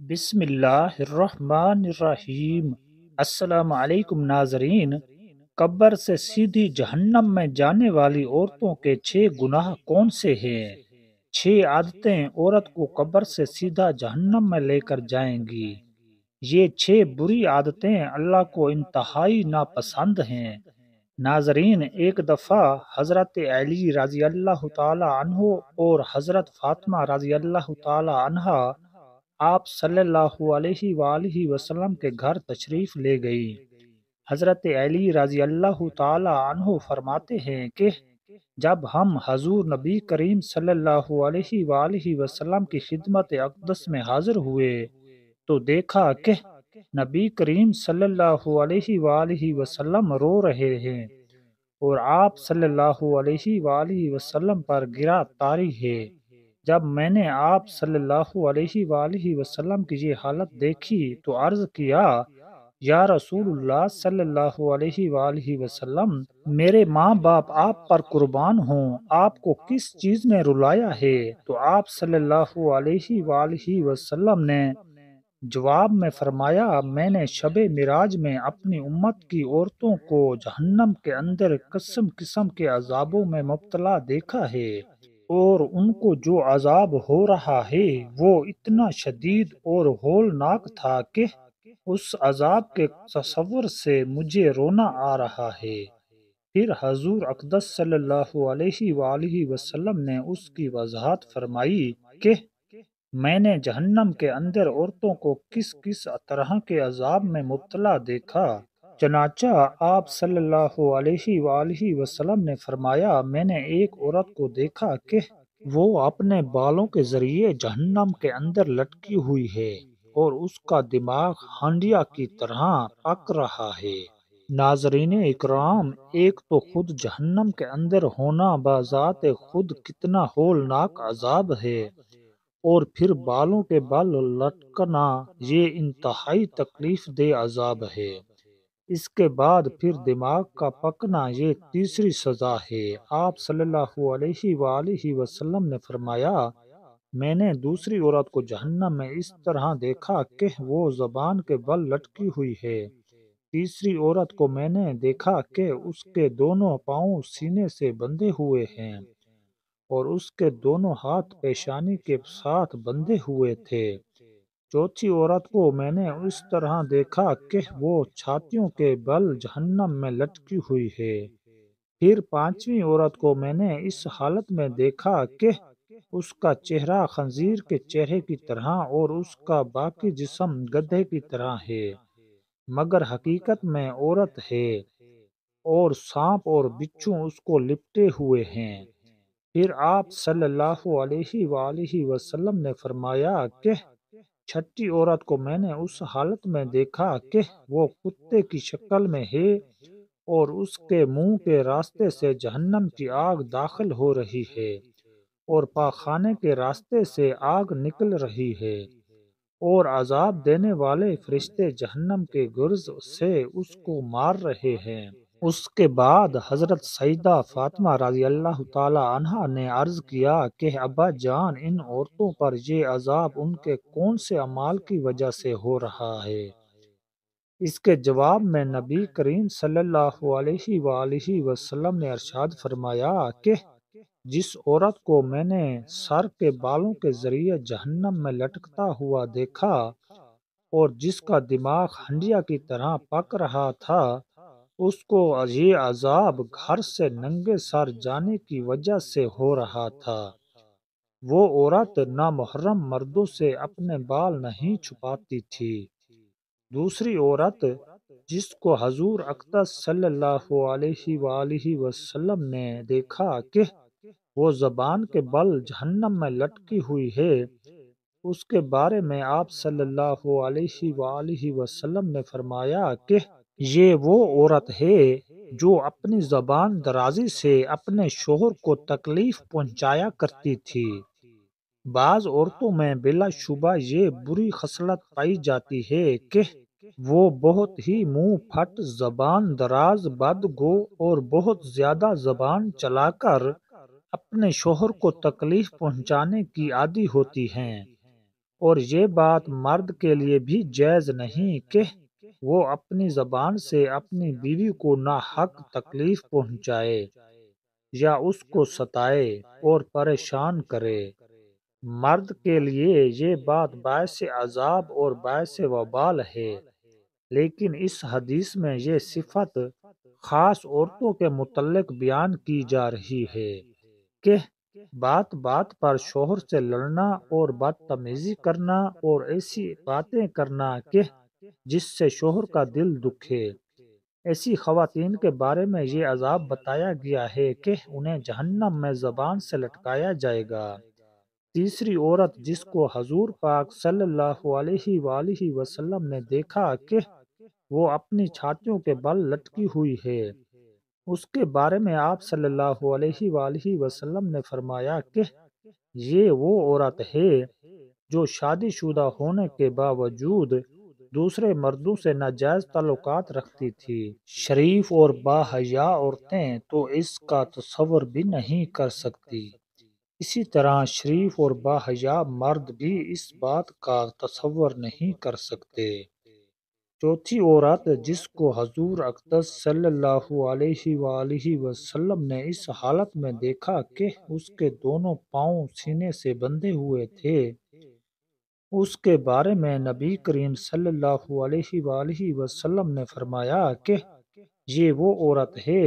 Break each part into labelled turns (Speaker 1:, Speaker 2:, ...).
Speaker 1: بسم اللہ الرحمن الرحیم۔ السلام علیکم ناظرین۔ قبر سے سیدھی جہنم میں جانے والی عورتوں کے 6 گناہ کون سے ہیں؟ 6 عادتیں عورت کو قبر سے سیدھا جہنم میں لے کر جائیں گی۔ یہ 6 بری عادتیں اللہ کو انتہائی ناپسند ہیں۔ ناظرین، ایک دفعہ حضرت علی رضی اللہ تعالی عنہ اور حضرت فاطمہ رضی اللہ تعالی عنہا آپ صلی اللہ علیہ وآلہ وسلم کے گھر تشریف لے گئی۔ حضرت علی رضی اللہ تعالی عنہ فرماتے ہیں کہ جب ہم حضور نبی کریم صلی اللہ علیہ وآلہ وسلم کی خدمت اقدس میں حاضر ہوئے تو دیکھا کہ نبی کریم صلی اللہ علیہ وآلہ وسلم رو رہے ہیں اور آپ صلی اللہ علیہ وآلہ وسلم پر گرا طاری ہے۔ جب میں نے آپ صلی اللہ علیہ وآلہ وسلم کی یہ حالت دیکھی تو عرض کیا، یا رسول اللہ صلی اللہ علیہ وآلہ وسلم، میرے ماں باپ آپ پر قربان ہوں، آپ کو کس چیز نے رلایا ہے؟ تو آپ صلی اللہ علیہ وآلہ وسلم نے جواب میں فرمایا، میں نے شب معراج میں اپنی امت کی عورتوں کو جہنم کے اندر قسم قسم کے عذابوں میں مبتلا دیکھا ہے، اور ان کو جو عذاب ہو رہا ہے وہ اتنا شدید اور ہولناک تھا کہ اس عذاب کے تصور سے مجھے رونا آ رہا ہے۔ پھر حضور اقدس صلی اللہ علیہ وآلہ وسلم نے اس کی وضاحت فرمائی کہ میں نے جہنم کے اندر عورتوں کو کس کس طرح کے عذاب میں مبتلا دیکھا۔ چنانچہ آپ صلی اللہ علیہ وآلہ وسلم نے فرمایا، میں نے ایک عورت کو دیکھا کہ وہ اپنے بالوں کے ذریعے جہنم کے اندر لٹکی ہوئی ہے اور اس کا دماغ ہانڈیا کی طرح پک رہا ہے۔ ناظرین اکرام، ایک تو خود جہنم کے اندر ہونا بذات خود کتنا ہولناک عذاب ہے، اور پھر بالوں کے بال لٹکنا یہ انتہائی تکلیف دہ عذاب ہے۔ اس کے بعد پھر دماغ کا پکنا یہ تیسری سزا ہے۔ آپ صلی اللہ علیہ وآلہ وسلم نے فرمایا، میں نے دوسری عورت کو جہنم میں اس طرح دیکھا کہ وہ زبان کے بل لٹکی ہوئی ہے۔ تیسری عورت کو میں نے دیکھا کہ اس کے دونوں پاؤں سینے سے بندھے ہوئے ہیں اور اس کے دونوں ہاتھ پیشانی کے ساتھ بندھے ہوئے تھے۔ چوتھی عورت کو میں نے اس طرح دیکھا کہ وہ چھاتیوں کے بل جہنم میں لٹکی ہوئی ہے۔ پھر پانچویں عورت کو میں نے اس حالت میں دیکھا کہ اس کا چہرہ خنزیر کے چہرے کی طرح اور اس کا باقی جسم گدھے کی طرح ہے، مگر حقیقت میں عورت ہے، اور سانپ اور بچھو اس کو لپٹے ہوئے ہیں۔ پھر آپ صلی اللہ علیہ وآلہ وسلم نے فرمایا کہ چھٹی عورت کو میں نے اس حالت میں دیکھا کہ وہ کتے کی شکل میں ہے اور اس کے منہ کے راستے سے جہنم کی آگ داخل ہو رہی ہے اور پاخانے کے راستے سے آگ نکل رہی ہے، اور عذاب دینے والے فرشتے جہنم کے گرز سے اس کو مار رہے ہیں۔ اس کے بعد حضرت سیدہ فاطمہ رضی اللہ تعالی عنہا نے عرض کیا کہ ابا جان، ان عورتوں پر یہ عذاب ان کے کون سے اعمال کی وجہ سے ہو رہا ہے؟ اس کے جواب میں نبی کریم صلی اللہ علیہ وآلہ وسلم نے ارشاد فرمایا کہ جس عورت کو میں نے سر کے بالوں کے ذریعے جہنم میں لٹکتا ہوا دیکھا اور جس کا دماغ ہنڈیا کی طرح پک رہا تھا، اس کو یہ عذاب گھر سے ننگے سر جانے کی وجہ سے ہو رہا تھا۔ وہ عورت نامحرم مردوں سے اپنے بال نہیں چھپاتی تھی۔ دوسری عورت جس کو حضور اقدس صلی اللہ علیہ وآلہ وسلم نے دیکھا کہ وہ زبان کے بل جہنم میں لٹکی ہوئی ہے، اس کے بارے میں آپ صلی اللہ علیہ وآلہ وسلم نے فرمایا کہ یہ وہ عورت ہے جو اپنی زبان درازی سے اپنے شوہر کو تکلیف پہنچایا کرتی تھی۔ بعض عورتوں میں بلا شبہ یہ بری خصلت پائی جاتی ہے کہ وہ بہت ہی منہ پھٹ، زبان دراز، بدگو اور بہت زیادہ زبان چلا کر اپنے شوہر کو تکلیف پہنچانے کی عادی ہوتی ہیں، اور یہ بات مرد کے لیے بھی جائز نہیں کہ وہ اپنی زبان سے اپنی بیوی کو ناحق تکلیف پہنچائے یا اس کو ستائے اور پریشان کرے۔ مرد کے لیے یہ بات باعث عذاب اور باعث وبال ہے، لیکن اس حدیث میں یہ صفت خاص عورتوں کے متعلق بیان کی جا رہی ہے کہ بات بات پر شوہر سے لڑنا اور بدتمیزی کرنا اور ایسی باتیں کرنا کہ جس سے شوہر کا دل دکھے۔ ایسی خواتین کے بارے میں یہ عذاب بتایا گیا ہے کہ انہیں جہنم میں زبان سے لٹکایا جائے گا۔ تیسری عورت جس کو حضور پاک صلی اللہ علیہ وآلہ وسلم نے دیکھا کہ وہ اپنی چھاتیوں کے بل لٹکی ہوئی ہے، اس کے بارے میں آپ صلی اللہ علیہ وآلہ وسلم نے فرمایا کہ یہ وہ عورت ہے جو شادی شدہ ہونے کے باوجود دوسرے مردوں سے ناجائز تعلقات رکھتی تھی۔ شریف اور باحیا عورتیں تو اس کا تصور بھی نہیں کر سکتی، اسی طرح شریف اور باحیا مرد بھی اس بات کا تصور نہیں کر سکتے۔ چوتھی عورت جس کو حضور اقدس صلی اللہ علیہ وآلہ وسلم نے اس حالت میں دیکھا کہ اس کے دونوں پاؤں سینے سے بندھے ہوئے تھے، اس کے بارے میں نبی کریم صلی اللہ علیہ وآلہ وسلم نے فرمایا کہ یہ وہ عورت ہے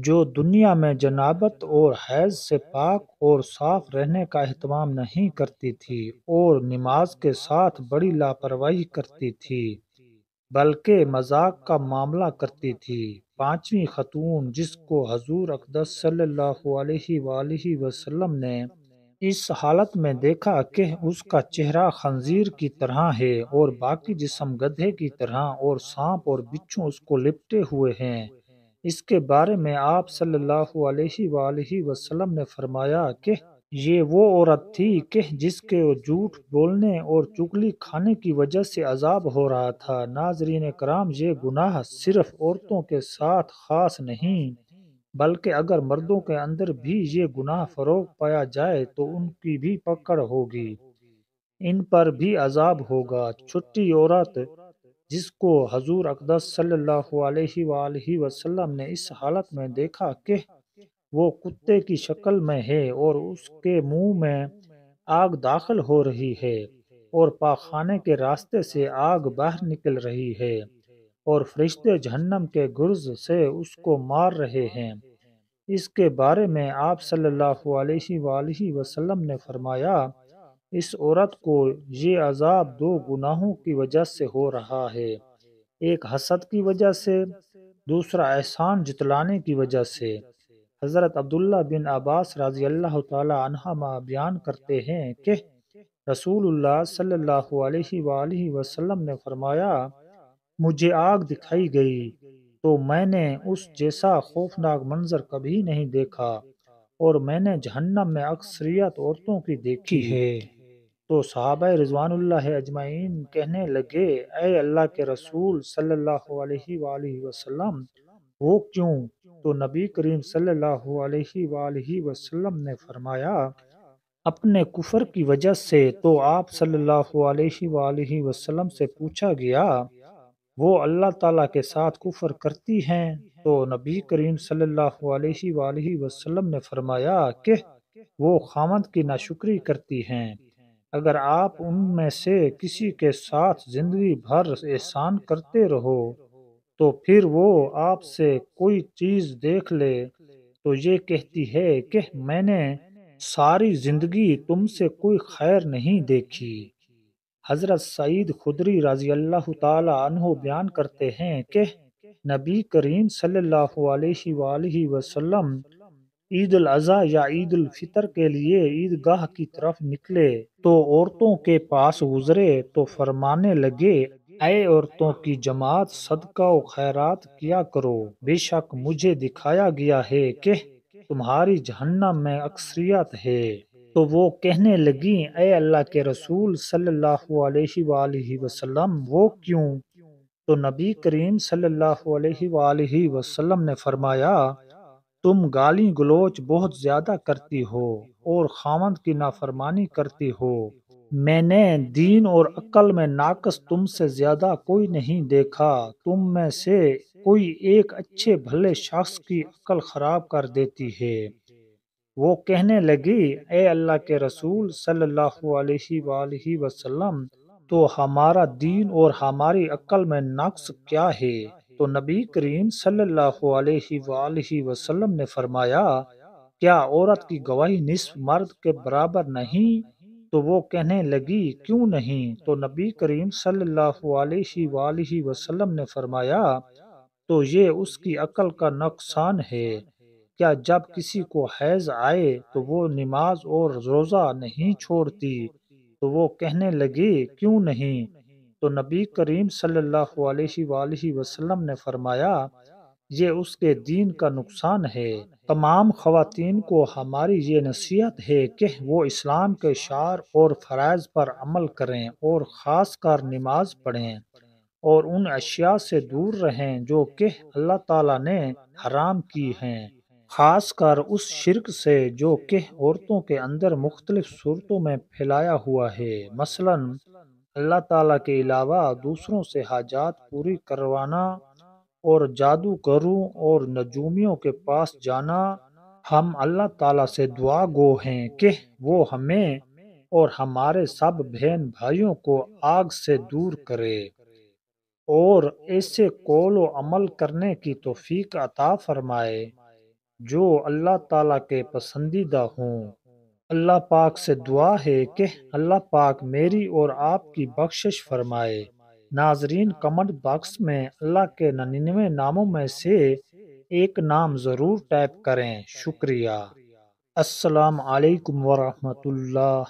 Speaker 1: جو دنیا میں جنابت اور حیض سے پاک اور صاف رہنے کا اہتمام نہیں کرتی تھی اور نماز کے ساتھ بڑی لاپرواہی کرتی تھی بلکہ مذاق کا معاملہ کرتی تھی۔ پانچویں خاتون جس کو حضور اقدس صلی اللہ علیہ وآلہ وسلم نے اس حالت میں دیکھا کہ اس کا چہرہ خنزیر کی طرح ہے اور باقی جسم گدھے کی طرح اور سانپ اور بچھو اس کو لپٹے ہوئے ہیں، اس کے بارے میں آپ صلی اللہ علیہ وآلہ وسلم نے فرمایا کہ یہ وہ عورت تھی کہ جس کے جھوٹ بولنے اور چغلی کھانے کی وجہ سے عذاب ہو رہا تھا۔ ناظرین کرام، یہ گناہ صرف عورتوں کے ساتھ خاص نہیں بلکہ اگر مردوں کے اندر بھی یہ گناہ فروغ پایا جائے تو ان کی بھی پکڑ ہوگی، ان پر بھی عذاب ہوگا۔ چھٹی عورت جس کو حضور اقدس صلی اللہ علیہ وآلہ وسلم نے اس حالت میں دیکھا کہ وہ کتے کی شکل میں ہے اور اس کے منہ میں آگ داخل ہو رہی ہے اور پاخانے کے راستے سے آگ باہر نکل رہی ہے اور فرشتے جہنم کے گرز سے اس کو مار رہے ہیں، اس کے بارے میں آپ صلی اللہ علیہ وآلہ وسلم نے فرمایا اس عورت کو یہ عذاب دو گناہوں کی وجہ سے ہو رہا ہے، ایک حسد کی وجہ سے، دوسرا احسان جتلانے کی وجہ سے۔ حضرت عبداللہ بن عباس رضی اللہ تعالی عنہما بیان کرتے ہیں کہ رسول اللہ صلی اللہ علیہ وآلہ وسلم نے فرمایا مجھے آگ دکھائی گئی تو میں نے اس جیسا خوفناک منظر کبھی نہیں دیکھا اور میں نے جہنم میں اکثریت عورتوں کی دیکھی ہے۔ تو صحابہ رضوان اللہ اجمعین کہنے لگے اے اللہ کے رسول صلی اللہ علیہ وآلہ وسلم وہ کیوں؟ تو نبی کریم صلی اللہ علیہ وآلہ وسلم نے فرمایا اپنے کفر کی وجہ سے۔ تو آپ صلی اللہ علیہ وآلہ وسلم سے پوچھا گیا وہ اللہ تعالیٰ کے ساتھ کفر کرتی ہیں؟ تو نبی کریم صلی اللہ علیہ وآلہ وسلم نے فرمایا کہ وہ خاوند کی ناشکری کرتی ہیں۔ اگر آپ ان میں سے کسی کے ساتھ زندگی بھر احسان کرتے رہو تو پھر وہ آپ سے کوئی چیز دیکھ لے تو یہ کہتی ہے کہ میں نے ساری زندگی تم سے کوئی خیر نہیں دیکھی۔ حضرت سعید خدری رضی اللہ تعالی عنہ بیان کرتے ہیں کہ نبی کریم صلی اللہ علیہ وآلہ وسلم عید الاضحیٰ یا عید الفطر کے لیے عیدگاہ کی طرف نکلے تو عورتوں کے پاس گزرے تو فرمانے لگے اے عورتوں کی جماعت صدقہ و خیرات کیا کرو، بے شک مجھے دکھایا گیا ہے کہ تمہاری جہنم میں اکثریت ہے۔ تو وہ کہنے لگیں اے اللہ کے رسول صلی اللہ علیہ وآلہ وسلم وہ کیوں؟ تو نبی کریم صلی اللہ علیہ وآلہ وسلم نے فرمایا تم گالی گلوچ بہت زیادہ کرتی ہو اور خاوند کی نافرمانی کرتی ہو میں نے دین اور عقل میں ناقص تم سے زیادہ کوئی نہیں دیکھا، تم میں سے کوئی ایک اچھے بھلے شخص کی عقل خراب کر دیتی ہے۔ وہ کہنے لگی، اے اللہ کے رسول صلی اللہ علیہ وآلہ وسلم، تو ہمارا دین اور ہماری عقل میں نقص کیا ہے؟ تو نبی کریم صلی اللہ علیہ وآلہ وسلم نے فرمایا، کیا عورت کی گواہی نصف مرد کے برابر نہیں؟ تو وہ کہنے لگی، کیوں نہیں؟ تو نبی کریم صلی اللہ علیہ وآلہ وسلم نے فرمایا، تو یہ اس کی عقل کا نقصان ہے۔ کیا جب کسی کو حیض آئے تو وہ نماز اور روزہ نہیں چھوڑتی؟ تو وہ کہنے لگی، کیوں نہیں؟ تو نبی کریم صلی اللہ علیہ وآلہ وسلم نے فرمایا، یہ اس کے دین کا نقصان ہے۔ تمام خواتین کو ہماری یہ نصیحت ہے کہ وہ اسلام کے شعائر اور فرائض پر عمل کریں اور خاص کر نماز پڑھیں اور ان اشیاء سے دور رہیں جو کہ اللہ تعالیٰ نے حرام کی ہیں، خاص کر اس شرک سے جو کہ عورتوں کے اندر مختلف صورتوں میں پھیلایا ہوا ہے، مثلا اللہ تعالیٰ کے علاوہ دوسروں سے حاجات پوری کروانا اور جادوگروں اور نجومیوں کے پاس جانا۔ ہم اللہ تعالیٰ سے دعا گو ہیں کہ وہ ہمیں اور ہمارے سب بہن بھائیوں کو آگ سے دور کرے اور ایسے قول و عمل کرنے کی توفیق عطا فرمائے جو اللہ تعالیٰ کے پسندیدہ ہوں۔ اللہ پاک سے دعا ہے کہ اللہ پاک میری اور آپ کی بخشش فرمائے۔ ناظرین، کمنٹ باکس میں اللہ کے 99 ناموں میں سے ایک نام ضرور ٹائپ کریں۔ شکریہ۔ السلام علیکم ورحمۃ اللہ۔